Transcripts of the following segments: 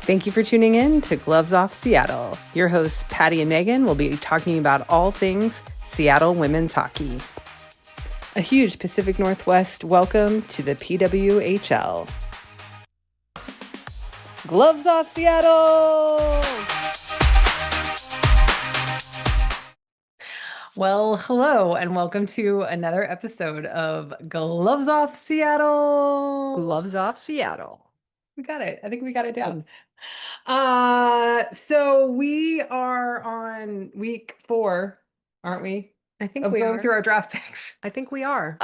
Thank you for tuning in to Gloves Off Seattle. Your hosts, Patti and Meagan, will be talking about all things Seattle women's hockey. A huge Pacific Northwest welcome to the PWHL. Gloves Off Seattle! Well, hello, and welcome to another episode of Gloves Off Seattle. Gloves Off Seattle. We got it. I think we got it down. So we are on week 4, aren't we? I think Of we going are. through our draft picks. I think we are.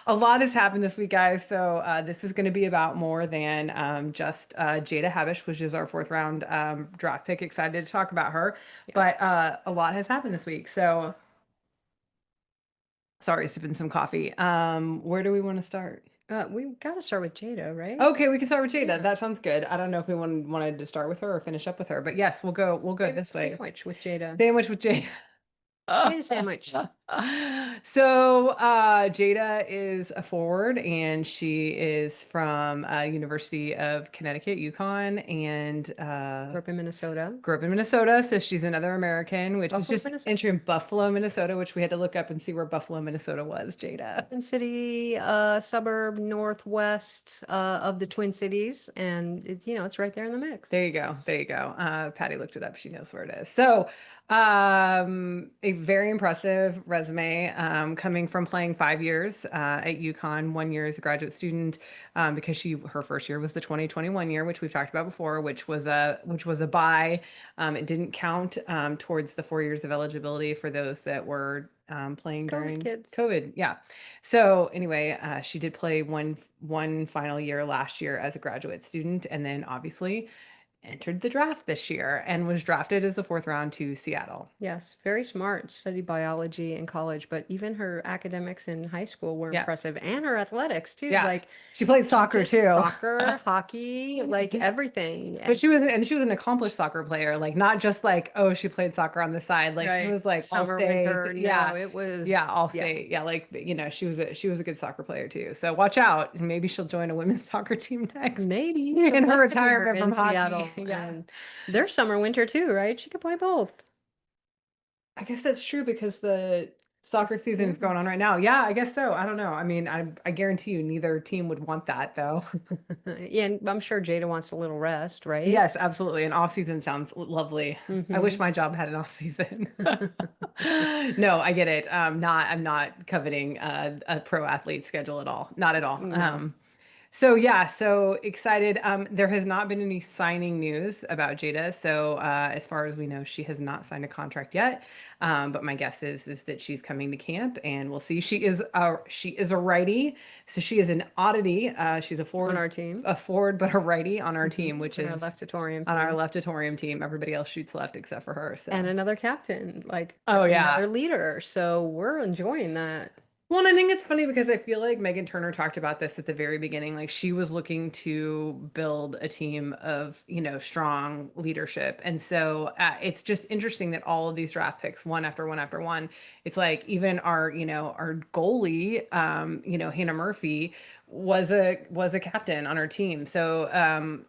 A lot has happened this week, guys. So this is going to be about more than just Jada Habisch, which is our 4th round draft pick. Excited to talk about her. Yeah. But a lot has happened this week. So sorry, sipping some coffee. Where do we want to start? We got to start with Jada, right? Okay, we can start with Jada. Yeah. That sounds good. I don't know if we wanted to start with her or finish up with her, but yes, we'll go this way. Sandwich with Jada. Sandwich with Jada. Jada sandwich. So Jada is a forward, and she is from University of Connecticut, UConn, and Grew up in Minnesota. grew up in Minnesota. So she's another American, which is Buffalo, just Minnesota. interesting. Buffalo, Minnesota, which we had to look up and see where Buffalo, Minnesota was. Jada. Twin City, suburb northwest of the Twin Cities, and it's right there in the mix. There you go. There you go. Patti looked it up. She knows where it is. So, a very impressive resume, coming from playing 5 years at UConn, 1 year as a graduate student, because her first year was the 2021 year, which we've talked about before, which was a bye. It didn't count towards the 4 years of eligibility for those that were playing during COVID. Yeah. So anyway, she did play one final year last year as a graduate student, and then obviously entered the draft this year and was drafted as a 4th round to Seattle. Yes, very smart. Studied biology in college, but even her academics in high school were impressive, and her athletics too. Yeah. Like she played soccer too. Soccer, hockey, like everything. But she was an accomplished soccer player, like not just like, oh, she played soccer on the side. Like Right. It was like Summer, all state. winter. Yeah. No, it was all state. Yeah, like she was a good soccer player too. So watch out. Maybe she'll join a women's soccer team next. Maybe in her retirement from hockey. Seattle. Yeah. And there's summer, winter too, right? She could play both. I guess that's true because the soccer season is going on right now. Yeah, I guess so. I don't know. I mean, I guarantee you neither team would want that though. Yeah, and I'm sure Jada wants a little rest, right? Yes, absolutely. An off season sounds lovely. I wish my job had an off season. No, I get it. I'm not coveting a pro athlete schedule at all. Not at all. No. So excited. There has not been any signing news about Jada. So as far as we know, she has not signed a contract yet. But my guess is that she's coming to camp, and we'll see. She is a righty, so she is an oddity. She's a forward on our team, a forward but a righty on our team, which is our leftatorium on our leftatorium team. Everybody else shoots left except for her. So. And another captain, like another leader. So we're enjoying that. Well, and I think it's funny because I feel like Megan Turner talked about this at the very beginning. Like she was looking to build a team of, strong leadership. And so it's just interesting that all of these draft picks, one after one after one, it's like even our goalie, Hannah Murphy was a captain on our team. So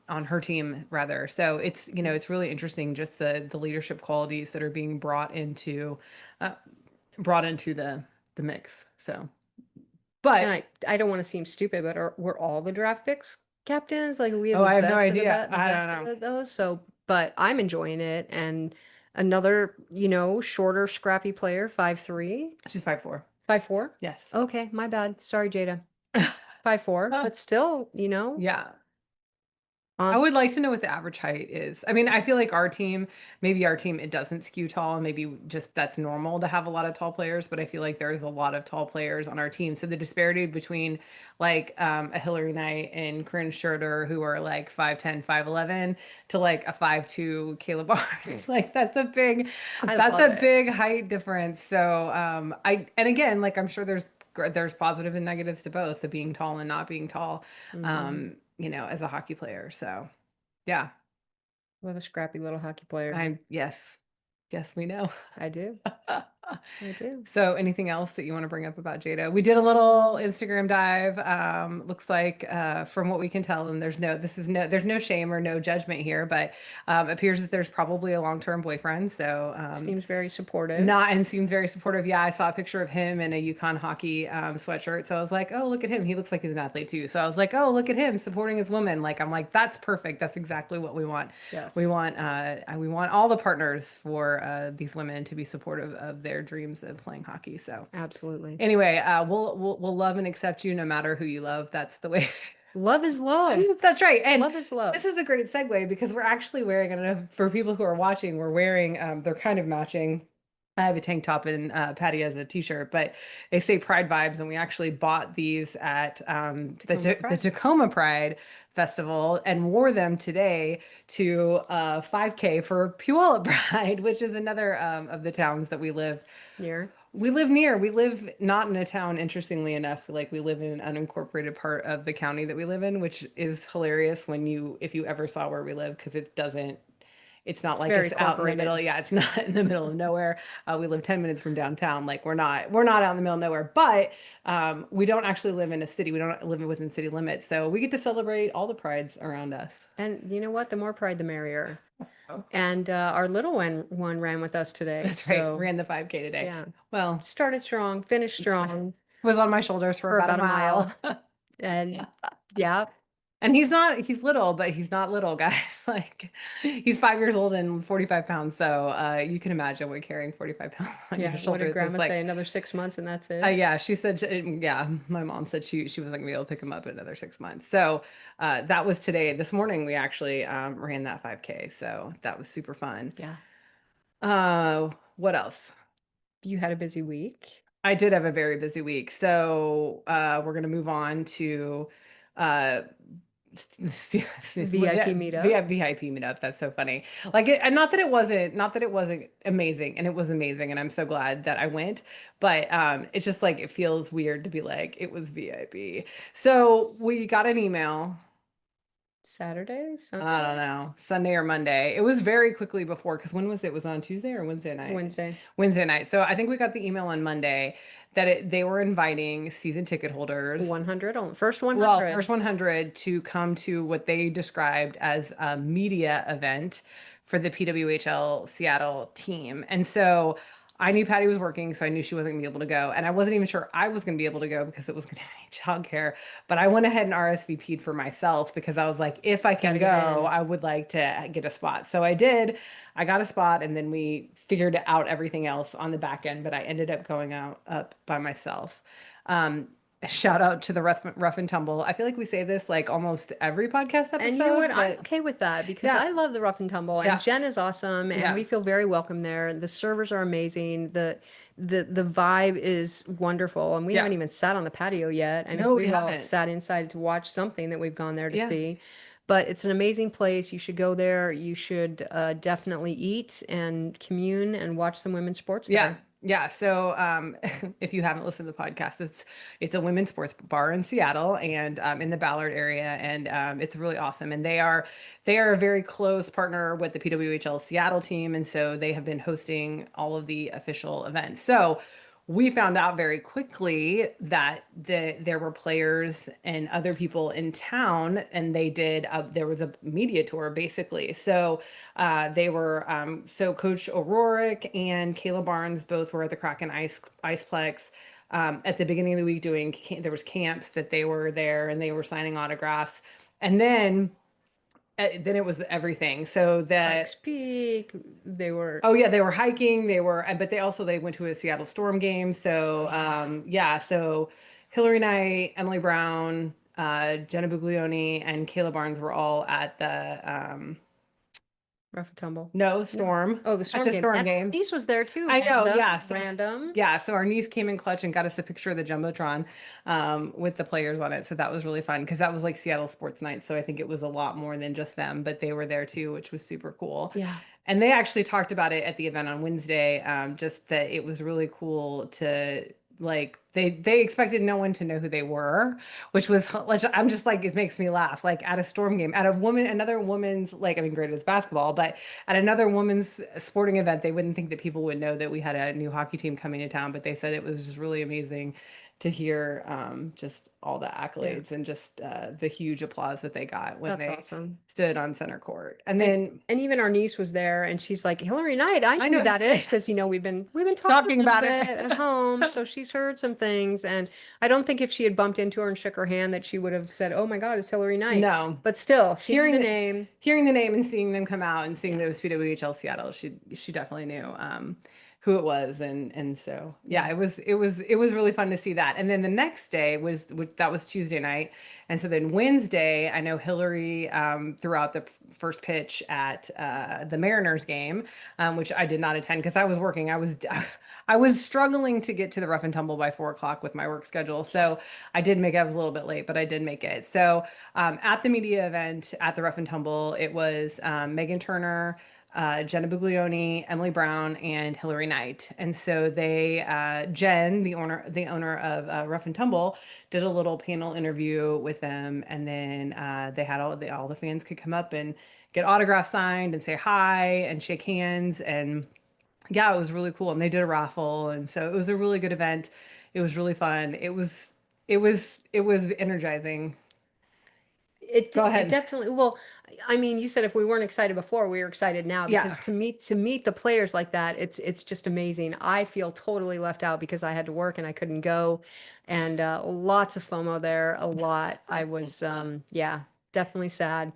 on her team rather. So it's, it's really interesting just the leadership qualities that are being brought into the mix. So, but and I don't want to seem stupid, but were all the draft picks captains? Like we have I have no idea. I don't know those. So, but I'm enjoying it. And another, shorter, scrappy player, 5'3". She's 5'4". 5'4"? Yes. Okay, my bad. Sorry, Jada. 5'4", but still, Yeah. I would like to know what the average height is. I mean, I feel like maybe our team, it doesn't skew tall, and maybe just that's normal to have a lot of tall players, but I feel like there's a lot of tall players on our team. So the disparity between like a Hillary Knight and Corinne Schroeder, who are like 5'10", 5'11", to like a 5'2" Kayla Barnes, like that's a big height difference. So and again, like I'm sure there's positive and negatives to both, the being tall and not being tall. As a hockey player. So, yeah. What a scrappy little hockey player. Yes, we know. I do. I do. So anything else that you want to bring up about Jada? We did a little Instagram dive. Looks like from what we can tell, and there's no shame or no judgment here, but appears that there's probably a long-term boyfriend. So Seems very supportive. not and seems very supportive. Yeah, I saw a picture of him in a Yukon hockey sweatshirt. So I was like, oh, look at him. He looks like he's an athlete too. So I was like, oh, look at him supporting his woman. Like I'm like, that's perfect. That's exactly what we want. Yes, We want all the partners for these women to be supportive of their dreams of playing hockey. So absolutely. anyway, we'll love and accept you no matter who you love. That's the way. Love is love. That's right. And Love is love. this is a great segue because we're actually wearing, I don't know, for people who are watching, we're wearing, they're kind of matching. I have a tank top and Patty has a t-shirt, but they say Pride Vibes, and we actually bought these at the Tacoma Pride Festival and wore them today to 5K for Puyallup Pride, which is another of the towns that we live. Near. We live near. We live not in a town, interestingly enough. Like we live in an unincorporated part of the county that we live in, which is hilarious if you ever saw where we live, because it's not It's like very it's out in the corporated. middle. Yeah, it's not in the middle of nowhere. We live 10 minutes from downtown. Like we're not out in the middle of nowhere, but we don't actually live in a city. We don't live within city limits. So we get to celebrate all the prides around us. And you know what? The more pride, the merrier. Oh, And our little one ran with us today. that's right. So Ran the 5K today. yeah, Well, started strong, finished strong was on my shoulders for for about a about a mile. mile. And yeah, And he's little, but he's not little, guys. Like he's 5 years old and 45 pounds. So you can imagine what carrying 45 pounds on your yeah. What did shoulders is Grandma say? like. Another 6 months and that's it. Yeah, she said, yeah, my mom said she wasn't gonna be able to pick him up in another 6 months. So that was today. This morning we actually ran that 5K. So that was super fun. Yeah. What else? You had a busy week. I did have a very busy week. So we're gonna move on to uh VIP meetup. VIP meetup. That's so funny. And not that it wasn't amazing, and it was amazing, and I'm so glad that I went. But it's just like it feels weird to be like it was VIP. So we got an email. Saturday, I Sunday, don't know, Sunday or Monday. It was very quickly before, because when was it? It was on Tuesday or Wednesday night? Wednesday. Wednesday night. So I think we got the email on Monday that they were inviting season ticket holders, 100 on first well, 100. first 100, to come to what they described as a media event for the PWHL Seattle team. And so I knew Patty was working, so I knew she wasn't gonna be able to go. And I wasn't even sure I was gonna be able to go because it was gonna be childcare. But I went ahead and RSVP'd for myself because I was like, if I can Gotta get go, in. I would like to get a spot. So I did. I got a spot, and then we figured out everything else on the back end, but I ended up going out up by myself. Um, Shout out to the rough and tumble. I feel like we say this like almost every podcast And you know episode, what? I'm but okay with that because yeah, I love the rough and tumble and yeah, Jen is awesome and yeah, we feel very welcome there. The servers are amazing. The vibe is wonderful and we yeah. haven't even sat on the patio yet. I mean, No, we we've all haven't. sat inside to watch something that we've gone there to Yeah. see. But it's an amazing place. You should go there. You should definitely eat and commune and watch some women's sports Yeah. there. Yeah. So if you haven't listened to the podcast, it's a women's sports bar in Seattle and in the Ballard area, and it's really awesome. And they are a very close partner with the PWHL Seattle team, and so they have been hosting all of the official events. So we found out very quickly that there were players and other people in town, and there was a media tour basically. So they were so Coach O'Rourke and Kayla Barnes both were at the Kraken Iceplex at the beginning of the week doing. There was camps that they were there and they were signing autographs, and then it was everything. So Pikes Peak, they were, oh yeah, they were hiking. But they went to a Seattle Storm game. oh So yeah, yeah, so Hillary Knight, Emily Brown, Jenna Buglioni, and Kayla Barnes were all at the rough and tumble. no No. Storm Oh, the at storm the game. Storm And game. niece was there too. I know, Random, yeah. random. So our niece came in clutch and got us a picture of the Jumbotron with the players on it. So that was really fun because that was like Seattle Sports Night. So I think it was a lot more than just them, but they were there too, which was super cool. Yeah. And they actually talked about it at the event on Wednesday, just that it was really cool to like they expected no one to know who they were, which I'm just like, it makes me laugh. Like at a Storm game, at another woman's, like, I mean, great, it's basketball, but at another women's sporting event, they wouldn't think that people would know that we had a new hockey team coming to town, but they said it was just really amazing to hear just all the Yeah, accolades and just the huge applause that they got when that's they awesome. stood on center court. And And then and even our niece was there, and she's like, Hillary Knight, I know I who know that is, because we've been talking talking a little about bit it. at home, so she's heard some things, and I don't think if she had bumped into her and shook her hand that she would have said, "Oh my God, it's Hillary Knight." No, But still, she knew hearing the the name. hearing the name and seeing them come out and seeing Yeah, that it was PWHL Seattle, she definitely knew who it was, and so yeah, yeah. it was really fun to see that. And then the next day that was Tuesday night, and so then Wednesday, I know Hillary threw out the first pitch at the Mariners game, which I did not attend because I was working. I was struggling to get to the Rough and Tumble by 4 o'clock with my work schedule, so I did make it. I was a little bit late, but I did make it. So at the media event at the Rough and Tumble, it was Megan Turner, Jenna Buglioni, Emily Brown, and Hillary Knight. And so Jen, the owner of Rough and Tumble, did a little panel interview with them, and then they had all the fans could come up and get autographs signed and say hi and shake hands, and yeah, it was really cool. And they did a raffle, and so it was a really good event. It was really fun. It was energizing. Go It ahead. definitely, well, I mean, you said if we weren't excited before, we were excited now, Yeah. because to meet the players like that, it's just amazing. I feel totally left out because I had to work and I couldn't go, and lots of FOMO there, a lot. I was yeah, definitely sad.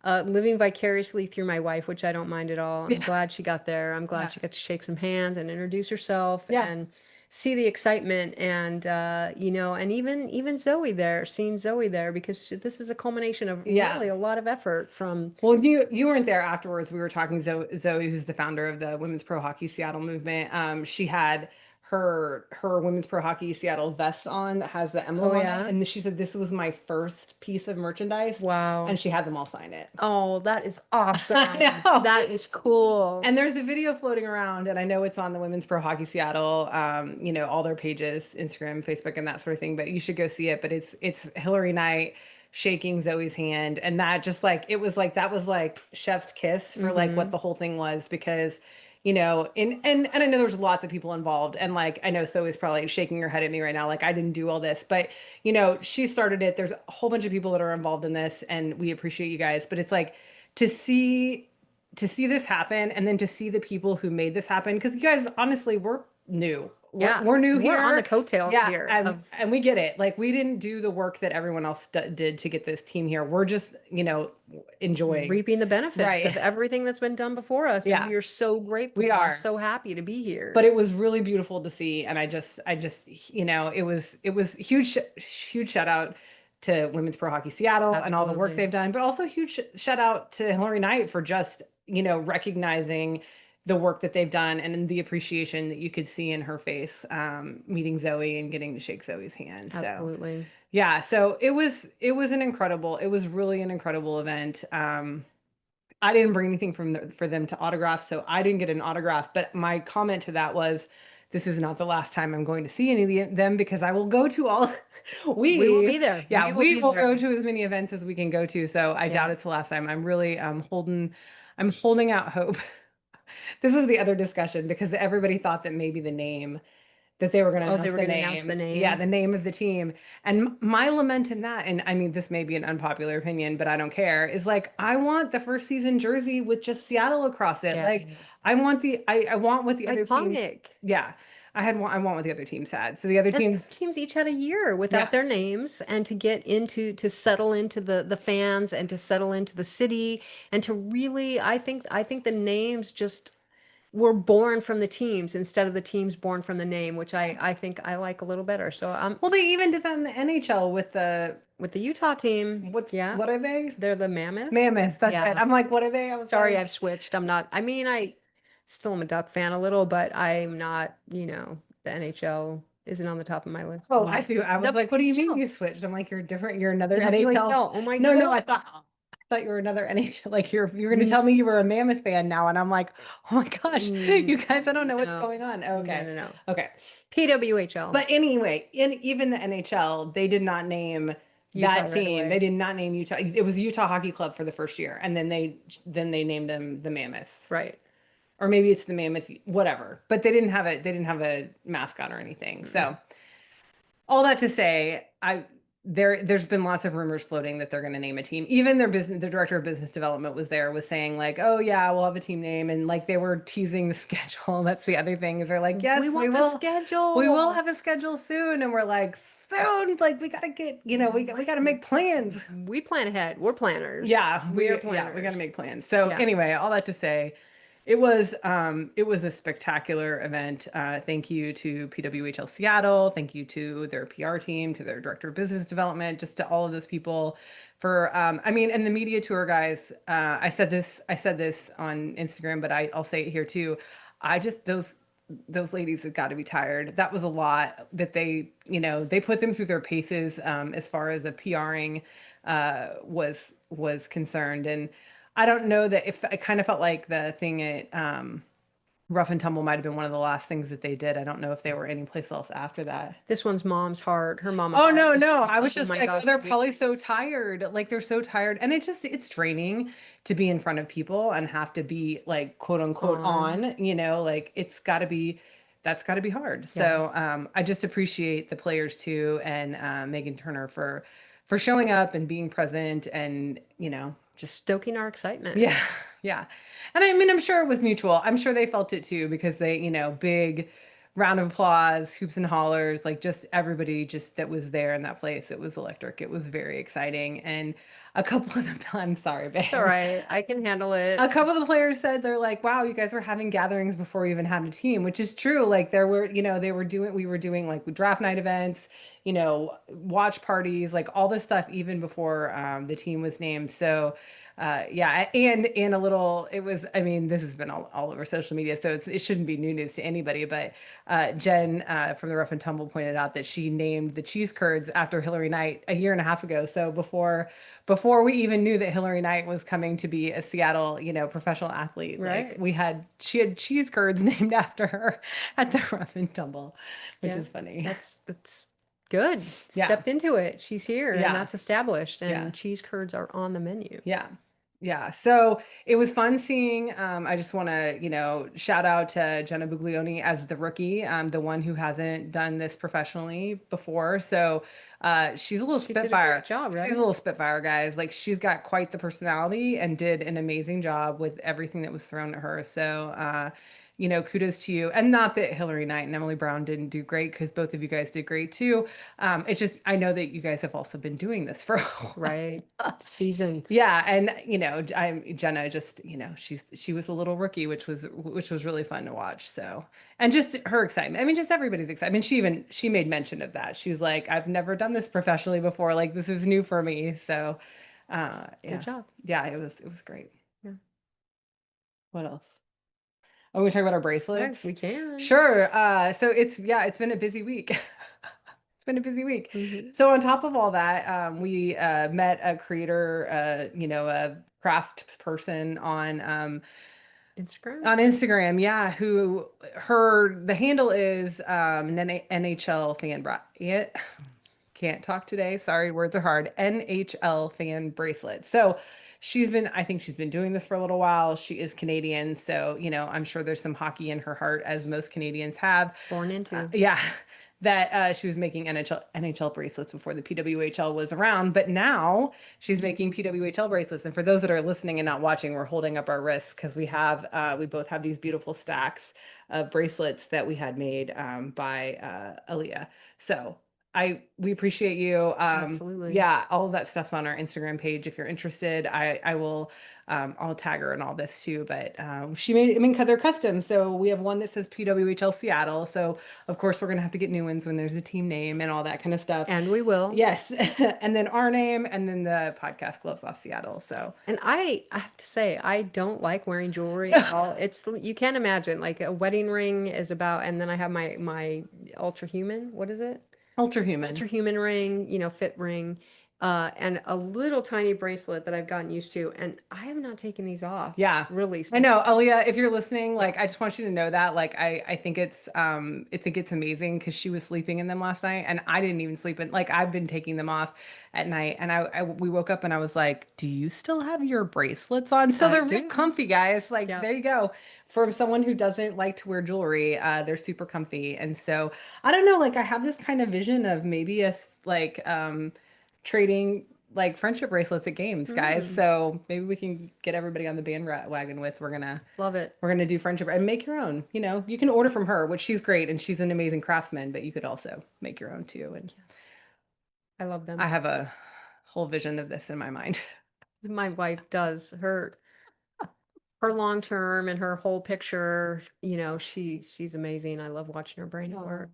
Living vicariously through my wife, which I don't mind at all. I'm Yeah. glad she got there. I'm glad Yeah. she got to shake some hands and introduce herself Yeah. and see the excitement, and and even Zoe there, seeing Zoe there, because this is a culmination of Yeah. really a lot of effort from. Well, you weren't there afterwards. We were talking Zoe, who's the founder of the Women's Pro Hockey Seattle movement. She had her Women's Pro Hockey Seattle vest on that has the Oh emblem on it, yeah. and she said this was my first piece of merchandise, and Wow. she had them all sign it. Oh, that is I awesome. know. That is cool. And there's a video floating around, and I know it's on the Women's Pro Hockey Seattle, all their pages, Instagram, Facebook, and that sort of thing. But you should go see it. But it's Hillary Knight shaking Zoe's hand, and that just like it was like that was like chef's kiss for like what Mm-hmm. the whole thing was because, and I know there's lots of people involved, and like I know Zoe's probably shaking her head at me right now, like I didn't do all this, but she started it. There's a whole bunch of people that are involved in this, and we appreciate you guys. But it's like to see this happen and then to see the people who made this happen because you guys honestly we're new Yeah, we're new we're on the here. coattails Yeah, here and of. and we get it, like we didn't do the work that everyone else did to get this team here. We're just enjoying. Reaping the benefits Right. of everything that's been done before us, and Yeah, we are so we grateful and are. so happy to be But here. it was really beautiful to see, and I just it was huge shout out to Women's Pro Hockey Seattle and all the work Absolutely. they've done, but also huge shout out to Hillary Knight for just recognizing the work that they've done and the appreciation that you could see in her face, meeting Zoe and getting to shake Zoe's hand. So Absolutely. yeah, so it was really an incredible event. I didn't bring anything for them to autograph, so I didn't get an autograph. But my comment to that was, this is not the last time I'm going to see any of them because I will go to all. We will We, be there. We yeah, will we be will go there. to as many events as we can go to. So I Yeah. doubt it's the last time. I'm really I'm holding out hope. This is the other discussion because everybody thought that maybe the name that they were going to Oh, they announce were the going to announce the name. Yeah, name. the name of the team. And my lament in that, and I mean, this may be an unpopular opinion, but I don't care, is like, I want the first season jersey with just Seattle across it. Yeah. Like, I want what the other teams, Iconic. yeah, I want what the other teams had. So the other And the other teams, teams each had a year yeah. without their names, and to get into, to settle into the fans, and to settle into the city, and to really, I think the names just were born from the teams instead of the teams born from the name, which I think I like a little better. So I'm Well, they even did that in the NHL with the, with the Utah team. Yeah, what are they? they're the Mammoths. Mammoths. That's it. Yeah. I'm like, what are they? I was Sorry, like, I've switched. I'm not, I mean, I still am a Duck fan a little, but I'm not, the NHL isn't on the top of my list. oh, I I'm see. I was like, what do you mean WHL. you switched? I'm like, you're different. You're another NHL. WHL. Oh my No, no, God. I thought. thought you were another NHL. Like you're going to N- tell me you were a Mammoth fan now, and I'm like, oh my gosh, you guys, I don't know what's No, going on. no, Okay, no, no. okay. PWHL, But anyway, in even the NHL, they did not name Utah that right team. They away. did not name Utah. It was Utah Hockey Club for the first year, and then they named them the Mammoths, Right. or maybe it's the Mammoth, whatever. But they didn't have a mascot or anything. Mm-mm. So all that to say, there's been lots of rumors floating that they're going to name a team. Even the director of business development was saying like, oh yeah, we'll have a team name, and like they were teasing the schedule. That's the other thing is they're like, We yes, want the we will schedule. have a schedule soon, and we're like, soon, like we gotta get, we gotta make plans. We plan ahead. We're planners. Yeah, We are we got to planners. make plans. So Yeah. anyway, all that to say, it was a spectacular event. Thank you to PWHL Seattle. Thank you to their PR team, to their director of business development, just to all of those people for I mean, and the media tour guys. I said this on Instagram, but I'll say it here too. I just those ladies have got to be tired. That was a lot that they put them through their paces as far as the PRing was concerned. And I don't know that if I kind of felt like the thing at Rough and Tumble might have been one of the last things that they did. I don't know if they were anyplace else after that. This one's mom's heart. Her mama Oh heart no, was no. like, I was oh just my like, oh, gosh, they're we probably so missed. tired. Like they're so tired. And it's draining to be in front of people and have to be like quote unquote On. like that's gotta be hard. Yeah. So I just appreciate the players too and Megan Turner for showing up and being present and just Stoking our excitement. yeah, yeah. And I mean, I'm sure it was mutual. I'm sure they felt it too because big round of applause, hoops and hollers, like just everybody just that was there in that place. It was electric. It was very exciting. And a couple of them, I'm sorry, It's all babe. right. I can handle A it. couple of the players said they're like, wow, you guys were having gatherings before we even had a team, which is true. Like there were, we were doing like draft night events, watch parties, like all this stuff even before the team was named. So yeah, and a little, it was, I mean, this has been all over social media, so it shouldn't be new news to anybody, but Jen from the Rough and Tumble pointed out that she named the cheese curds after Hillary Knight a year and a half ago. So before we even knew that Hillary Knight was coming to be a Seattle, professional athlete, like Right. she had cheese curds named after her at the Rough and Tumble, which Yeah. is funny. That's good. Yeah. Stepped into it. She's here and Yeah. that's established Yeah. and cheese curds are on the menu. Yeah. Yeah. So it was fun seeing. I just want to, shout out to Jenna Buglioni as the rookie, the one who hasn't done this professionally before. So she's a little She did a great spitfire. job, She's a right? little spitfire, guys. Like she's got quite the personality and did an amazing job with everything that was thrown at her. So kudos to you. And not that Hillary Knight and Emily Brown didn't do great because both of you guys did great too. It's just I know that you guys have also been doing this for a while. Right. Seasoned. Yeah, and Jenna just, she was a little rookie, which was really fun to watch. So, and just her excitement. I mean, just everybody's excitement. I mean, she made mention of that. She's like, I've never done this professionally before. Like this is new for me. So, Good yeah. job. Yeah, it was great. Yeah. What else? Oh, we talk about our All right, bracelets? we can. Sure. So it's been a busy week. It's been a busy week. Hmm. So on top of all that, we met a creator, a craft person Instagram. on Instagram, yeah, who the handle is an NHL fan can't talk today. Sorry, words are hard. NHL fan bracelet. So I think she's been doing this for a little while. She is Canadian, so I'm sure there's some hockey in her heart, as most Canadians have. Born into. Yeah, that she was making NHL bracelets before the PWHL was around, but now she's making PWHL bracelets. And for those that are listening and not watching, we're holding up our wrists because we both have these beautiful stacks of bracelets that we had made by Aaliyah. So we appreciate you. Absolutely. Yeah, all of that stuff's on our Instagram page. If you're interested, I will I'll tag her and all this too. But I mean, they're custom. So we have one that says PWHL Seattle. So of course we're gonna have to get new ones when there's a team name and all that kind of stuff. And we will. Yes, and then our name, and then the podcast Gloves Off Seattle. So And I have to say, I don't like wearing jewelry at all. You can't imagine like a wedding ring is about, and then I have my ultra human. What is it? ultra human. Ultra human ring, fit ring. and a little tiny bracelet that I've gotten used to. And I have not taken these off Yeah. really I since. know, Aaliyah, if you're listening, Yeah. like I just want you to know that like I think it's amazing because she was sleeping in them last night and I didn't even sleep in like I've been taking them off at night and we woke up and I was like, "Do you still have your bracelets on?" So I they're real do. comfy, guys. Like Yeah. there you go. For someone who doesn't like to wear jewelry, they're super comfy. And so I don't know, like I have this kind of vision of maybe trading like friendship bracelets at games, guys. Mm, So maybe we can get everybody on the bandwagon with love it. we're gonna do friendship and make your own. You know, you can order from her, which she's great and she's an amazing craftsman, but you could also make your own too. And Yes. I love I them. have a whole vision of this in my mind. My wife does her long term and her whole picture, she's amazing. I love watching her brain at work.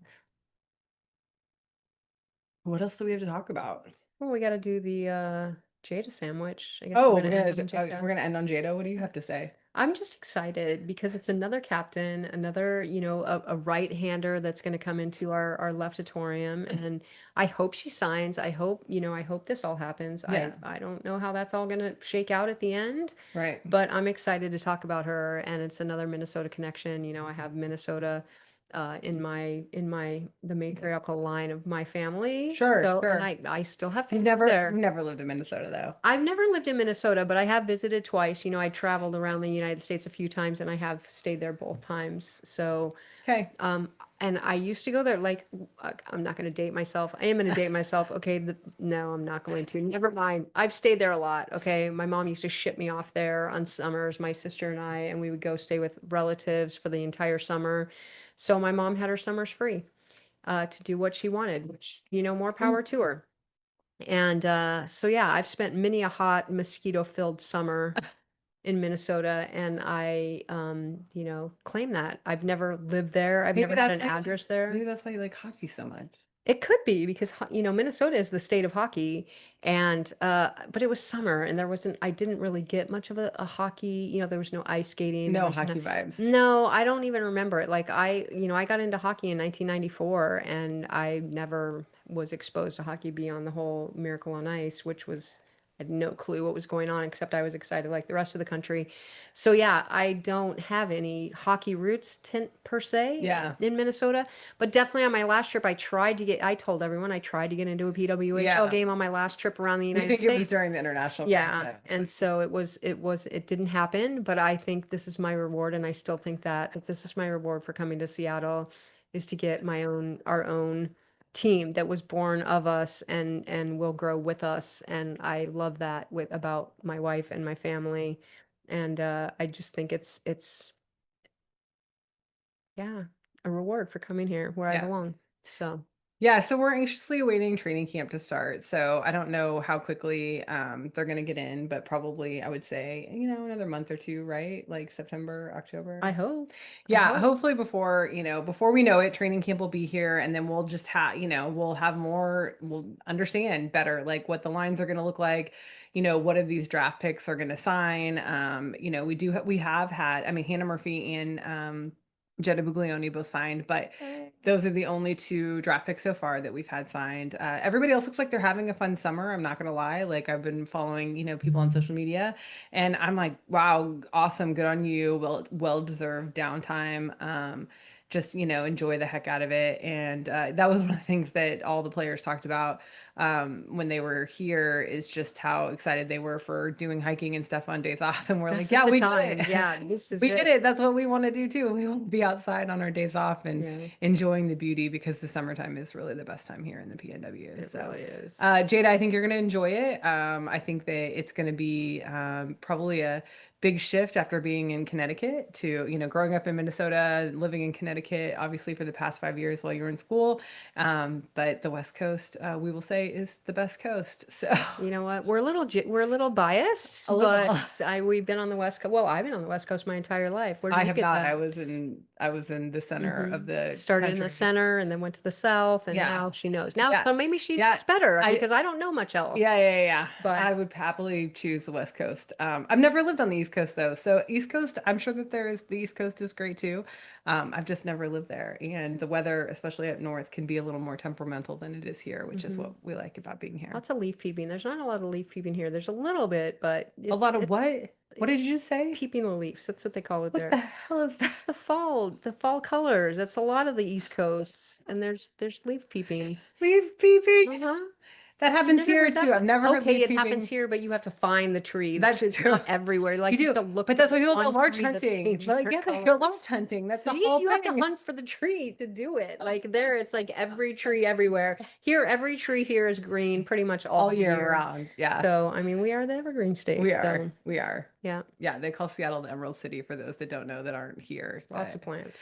What else do we have to talk about? Well, we got to do the Jada sandwich. I guess we're Oh, going to end on we're Jada. gonna end on Jada. What do you have to say? I'm just excited because it's another captain, another, a right-hander that's going to come into our leftatorium. And I hope she signs. I hope this all happens. Yeah, I don't know how that's all going to shake out at the end, right. but I'm excited to talk about her. And it's another Minnesota connection. I have Minnesota in the matriarchal line of my family. Sure, So, and sure. I still have You've family there. never lived in Minnesota though. I've never lived in Minnesota, but I have visited twice. I traveled around the United States a few times and I have stayed there both times. So, Okay. um, and I used to go there like, I'm not going to date myself. I am going to date myself. Okay. No, I'm not going to. Never mind. I've stayed there a lot. Okay. My mom used to ship me off there on summers, my sister and I, and we would go stay with relatives for the entire summer. So my mom had her summers free, to do what she wanted, which, more power to her. And so, yeah, I've spent many a hot mosquito-filled summer in Minnesota, and I, claim that. I've never lived there. I've Maybe never had that's an why address there. maybe that's why you like hockey so much. It could be because, Minnesota is the state of hockey, and but it was summer, and I didn't really get much of a hockey. There was no ice skating. There No was no, hockey vibes. no, I don't even remember it. Like I got into hockey in 1994, and I never was exposed to hockey beyond the whole Miracle on Ice, which was I had no clue what was going on, except I was excited like the rest of the country. So yeah, I don't have any hockey roots per se Yeah. in Minnesota. But definitely on my last trip, I told everyone I tried to get into a PWHL Yeah. game on my last trip around the We United think it was States. during the international break Yeah. though. And so it didn't happen, but I think this is my reward. And I still think that this is my reward for coming to Seattle is to get our own team that was born of us and will grow with us. And I love that about my wife and my family. And I just think yeah, a reward for coming here where I Yeah. belong. So. Yeah, so we're anxiously awaiting training camp to start. So I don't know how quickly they're going to get in, but probably I would say, another month or two, right? Like September, I October. hope. I Yeah, hope. hopefully before we know it, training camp will be here and then we'll just we'll have we'll understand better like what the lines are going to look like, what of these draft picks are going to sign. We have had, I mean, Hannah Murphy and Jetta Buglioni both signed, but Yay. those are the only two draft picks so far that we've had signed. Everybody else looks like they're having a fun summer. I'm not gonna lie. Like I've been following, people on social media, and I'm like, wow, awesome, good on you. Well deserved downtime. Just enjoy the heck out of it. And that was one of the things that all the players talked about when they were here is just how excited they were for doing hiking and stuff on days off. And we're like, This is yeah, the we did time. it. Yeah, this is We did it. it. That's what we want to do too. We want to be outside on our days off and Yeah, enjoying the beauty because the summertime is really the best time here in the PNW. it So, really is. Jada, I think you're going to enjoy it. I think that it's going to be probably a big shift after being in Connecticut to, growing up in Minnesota, living in Connecticut, obviously for the past 5 years while you were in school. But the West Coast, we will say, is the best coast. So, You know what? We're a little a biased, little. but we've been on the West Coast. Well, I've been on the West Coast my entire life. Where did I you have get not. that? I was in the center of the Started in the country. center and then went to the south, and Yeah. now she knows. Now, Yeah. so maybe she Yeah. knows better I because I don't know much else. yeah. But I would happily choose the West Coast. I've never lived on the East Coast though. So East Coast, I'm sure that the East Coast is great too. I've just never lived there. And the weather, especially up north, can be a little more temperamental than it is here, which is what we like about being here? Lots of leaf peeping. There's not a lot of leaf peeping here. There's a little bit, but A lot of what? What did you say? peeping the leaves. That's what they call it What there. the hell is that? It's the fall colors. That's a lot of the East Coast, and there's leaf peeping. Leaf peeping? Uh-huh. That You happens never here heard that? too. I've never heard Okay, leaf it happens peeping. here, but you have to find the tree. The That's tree's true. not everywhere. Like You you do, have to look but for that's why people go one large tree that's hunting. changing Like, their yeah, they color. go large hunting. That's the See, whole you have to thing. hunt for the tree to do it. Like there, it's like every tree everywhere. Here, every tree here is green pretty much All year year. round. Yeah, So, I mean, we are the evergreen state. we So, are. We are. yeah, Yeah, they call Seattle the Emerald City for those that don't know that aren't here. lots of But plants.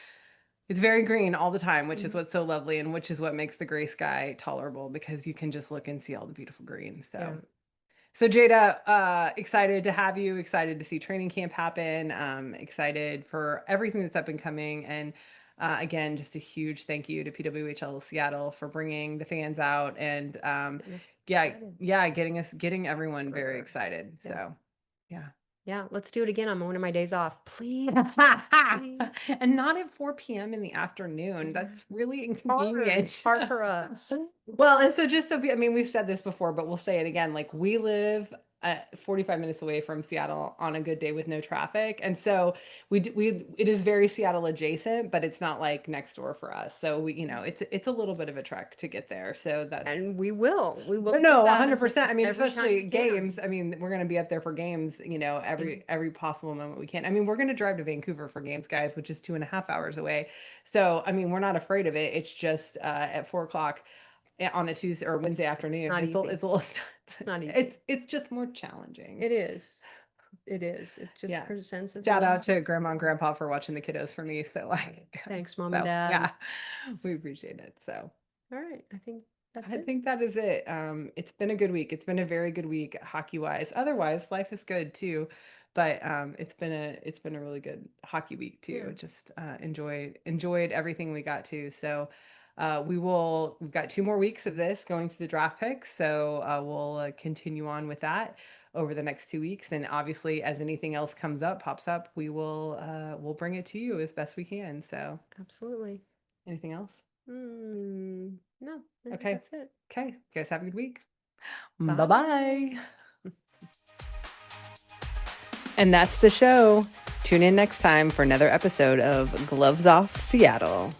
it's very green all the time, which is Mhm. what's so lovely and which is what makes the gray sky tolerable because you can just look and see all the beautiful green. So. Yeah. So Jada, excited to have you, excited to see training camp happen, excited for everything that's up and coming. And again, just a huge thank you to PWHL Seattle for bringing the fans out and Getting us yeah, excited. yeah, getting everyone very Sure. excited. Yeah. So yeah. Yeah, let's do it again on one of my days off. Please. Please. And not at 4 p.m. in the afternoon. That's really inconvenient. It's hard for us. Well, and so just so, I mean, we've said this before, but we'll say it again. Like we live 45 minutes away from Seattle on a good day with no traffic. And so it is very Seattle adjacent, but it's not like next door for us. So it's a little bit of a trek to get there. So that's, And we will but do no, that 100%. I mean, every time especially we can. games. I mean, we're going to be up there for games, every possible moment we can. I mean, we're going to drive to Vancouver for games, guys, which is 2.5 hours away. So, I mean, we're not afraid of it. It's just at 4 o'clock on a Tuesday or Wednesday afternoon. not It's a easy. little, It's not easy. it's just more challenging. It is. It is. It just Yeah. presents a Shout out to grandma and grandpa for watching the kiddos for me. So Thanks, Mom so, and Dad. yeah, we appreciate it. So. All right. I think that's I it. think that is it. It's been a good week. It's been a very good week hockey wise. Otherwise, life is good too. But it's been a really good hockey week too. Yeah. Just enjoyed everything we got to. So we've got 2 more weeks of this going through the draft picks. So we'll continue on with that over the next 2 weeks. And obviously, as anything else pops up, we'll bring it to you as best we can. So Absolutely. anything else? No, I think Okay. that's it. Okay. You guys have a good week. Bye. Bye-bye. And that's the show. Tune in next time for another episode of Gloves Off Seattle.